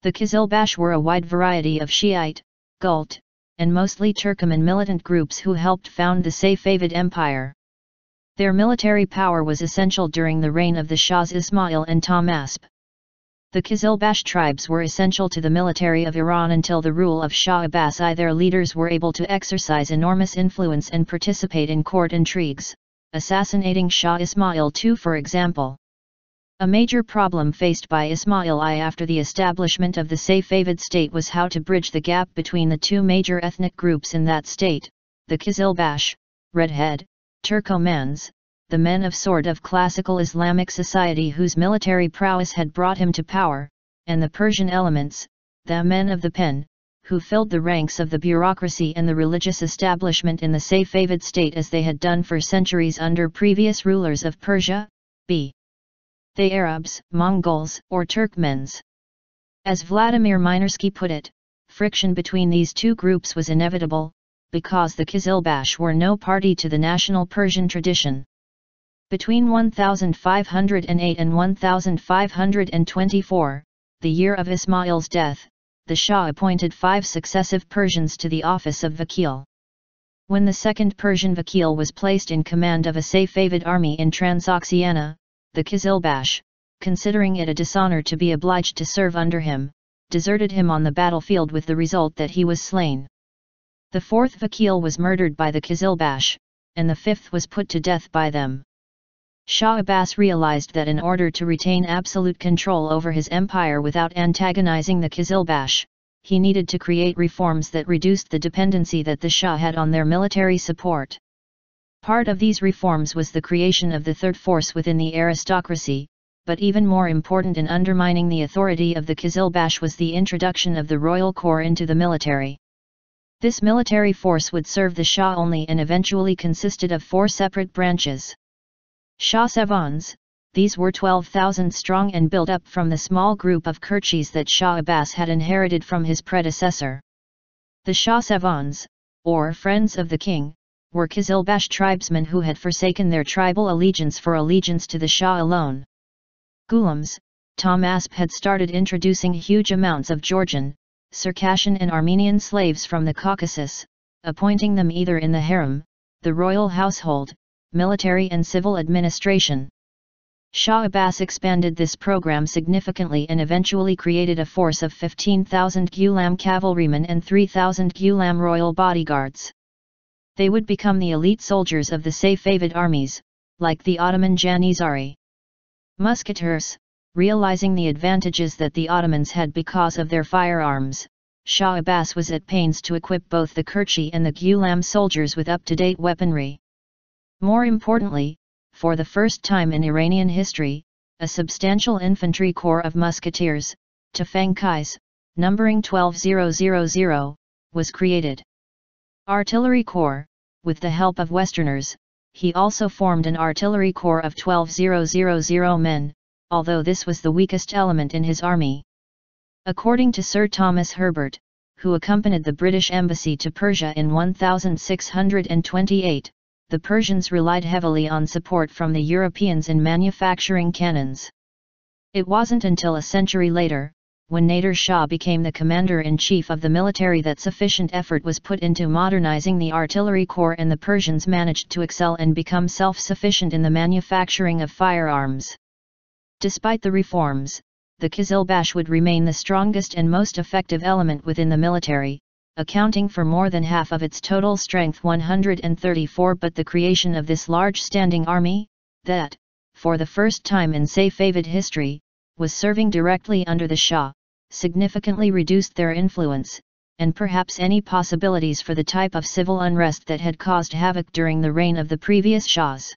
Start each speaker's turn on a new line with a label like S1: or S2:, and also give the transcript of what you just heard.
S1: The Qizilbash were a wide variety of Shi'ite, ghulāt, and mostly Turcoman militant groups who helped found the Safavid Empire. Their military power was essential during the reign of the Shahs Ismail and Tahmasp. The Qizilbash tribes were essential to the military of Iran until the rule of Shah Abbas I. Their leaders were able to exercise enormous influence and participate in court intrigues, assassinating Shah Ismail II for example. A major problem faced by Ismail I after the establishment of the Safavid state was how to bridge the gap between the two major ethnic groups in that state, the Qizilbash, Redhead, Turcomans, the men of sort of classical Islamic society whose military prowess had brought him to power, and the Persian elements, the men of the pen, who filled the ranks of the bureaucracy and the religious establishment in the Safavid state as they had done for centuries under previous rulers of Persia, be they Arabs, Mongols, or Turkmens. As Vladimir Minorsky put it, friction between these two groups was inevitable, because the Qizilbash were no party to the national Persian tradition. Between 1508 and 1524, the year of Ismail's death, the Shah appointed 5 successive Persians to the office of Vakil. When the second Persian Vakil was placed in command of a Safavid army in Transoxiana, the Qizilbash, considering it a dishonor to be obliged to serve under him, deserted him on the battlefield with the result that he was slain. The fourth Vakil was murdered by the Qizilbash, and the fifth was put to death by them. Shah Abbas realized that in order to retain absolute control over his empire without antagonizing the Qizilbash, he needed to create reforms that reduced the dependency that the Shah had on their military support. Part of these reforms was the creation of the third force within the aristocracy, but even more important in undermining the authority of the Qizilbash was the introduction of the royal corps into the military. This military force would serve the Shah only and eventually consisted of 4 separate branches. Shah Savans, these were 12,000 strong and built up from the small group of Kirchis that Shah Abbas had inherited from his predecessor. The Shah Savans, or Friends of the King, were Qizilbash tribesmen who had forsaken their tribal allegiance for allegiance to the Shah alone. Ghulāms, Tahmasp had started introducing huge amounts of Georgian, Circassian and Armenian slaves from the Caucasus, appointing them either in the harem, the royal household, military and civil administration. Shah Abbas expanded this program significantly and eventually created a force of 15,000 Ghulam cavalrymen and 3,000 Ghulam royal bodyguards. They would become the elite soldiers of the Safavid armies, like the Ottoman Janizari. Musketeers, realizing the advantages that the Ottomans had because of their firearms, Shah Abbas was at pains to equip both the Kirchi and the Ghulam soldiers with up-to-date weaponry. More importantly, for the first time in Iranian history, a substantial infantry corps of musketeers, Tufangkais, numbering 12,000, was created. Artillery corps, with the help of Westerners, he also formed an artillery corps of 12,000 men, although this was the weakest element in his army. According to Sir Thomas Herbert, who accompanied the British embassy to Persia in 1628, the Persians relied heavily on support from the Europeans in manufacturing cannons. It wasn't until a century later, when Nader Shah became the commander-in-chief of the military, that sufficient effort was put into modernizing the artillery corps and the Persians managed to excel and become self-sufficient in the manufacturing of firearms. Despite the reforms, the Qizilbash would remain the strongest and most effective element within the military, accounting for more than half of its total strength 134. But the creation of this large standing army, that, for the first time in Safavid history, was serving directly under the Shah, significantly reduced their influence, and perhaps any possibilities for the type of civil unrest that had caused havoc during the reign of the previous Shahs.